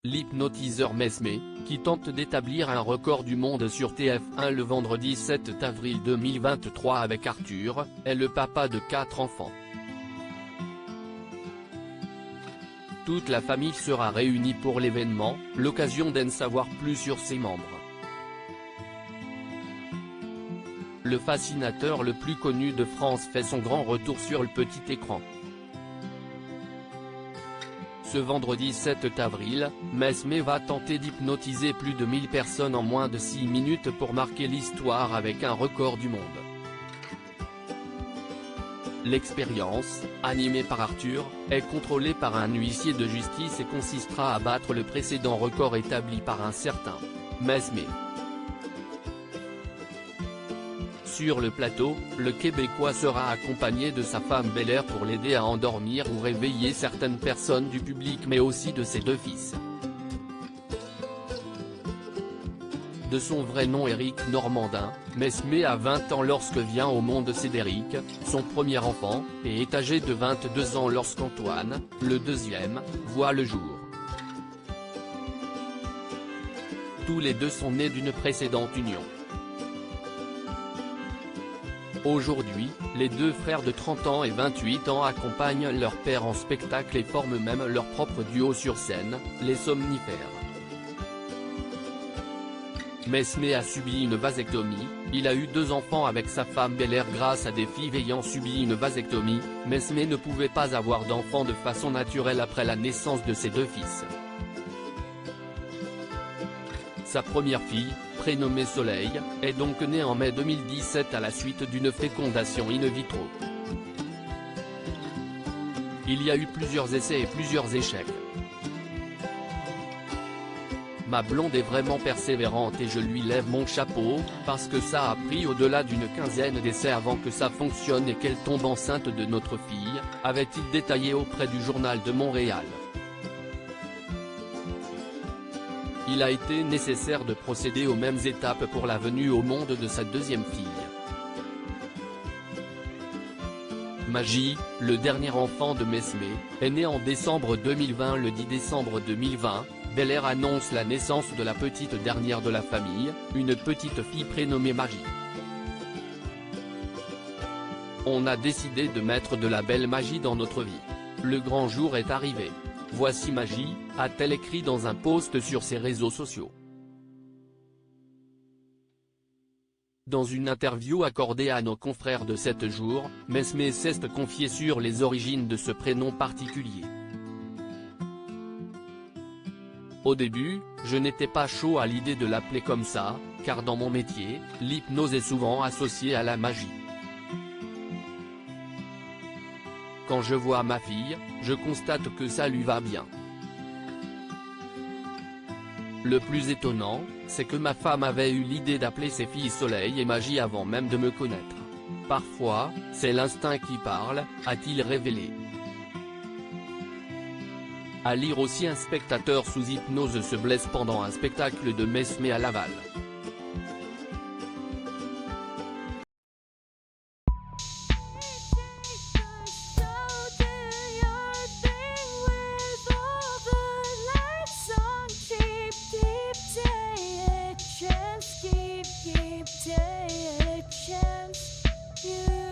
l'hypnotiseur Mesmé, qui tente d'établir un record du monde sur TF1 le vendredi 7 avril 2023 avec Arthur, est le papa de 4 enfants. Toute la famille sera réunie pour l'événement, l'occasion d'en savoir plus sur ses membres. Le fascinateur le plus connu de France fait son grand retour sur le petit écran. Ce vendredi 7 avril, Mesmé va tenter d'hypnotiser plus de 1000 personnes en moins de 6 minutes pour marquer l'histoire avec un record du monde. L'expérience, animée par Arthur, est contrôlée par un huissier de justice et consistera à battre le précédent record établi par un certain Mesmé. Sur le plateau, le Québécois sera accompagné de sa femme Bel-Air pour l'aider à endormir ou réveiller certaines personnes du public mais aussi de ses 2 fils. De son vrai nom Éric Normandin, Mesmé a 20 ans lorsque vient au monde Cédric, son premier enfant, et est âgé de 22 ans lorsqu'Antoine, le deuxième, voit le jour. Tous les deux sont nés d'une précédente union. Aujourd'hui, les 2 frères de 30 ans et 28 ans accompagnent leur père en spectacle et forment même leur propre duo sur scène, les Somnifères. Mesmé a subi une vasectomie, il a eu 2 enfants avec sa femme Bel-Air grâce à des filles ayant subi une vasectomie. Mesmé ne pouvait pas avoir d'enfants de façon naturelle après la naissance de ses 2 fils. Sa première fille, prénommée Soleil, est donc née en mai 2017 à la suite d'une fécondation in vitro. Il y a eu plusieurs essais et plusieurs échecs. Ma blonde est vraiment persévérante et je lui lève mon chapeau, parce que ça a pris au-delà d'une quinzaine d'essais avant que ça fonctionne et qu'elle tombe enceinte de notre fille, avait-il détaillé auprès du Journal de Montréal. Il a été nécessaire de procéder aux mêmes étapes pour la venue au monde de sa 2e fille. Magie, le dernier enfant de Mesmé, est né en décembre 2020. Le 10 décembre 2020, Bel-Air annonce la naissance de la petite dernière de la famille, une petite fille prénommée Magie. On a décidé de mettre de la belle magie dans notre vie. Le grand jour est arrivé. Voici Magie, a-t-elle écrit dans un post sur ses réseaux sociaux. Dans une interview accordée à nos confrères de 7 jours, Mesmé s'est confié sur les origines de ce prénom particulier. Au début, je n'étais pas chaud à l'idée de l'appeler comme ça, car dans mon métier, l'hypnose est souvent associée à la magie. Quand je vois ma fille, je constate que ça lui va bien. Le plus étonnant, c'est que ma femme avait eu l'idée d'appeler ses filles Soleil et Magie avant même de me connaître. Parfois, c'est l'instinct qui parle, a-t-il révélé. À lire aussi, un spectateur sous hypnose se blesse pendant un spectacle de Mesmé à Laval. Keep taking a chance. You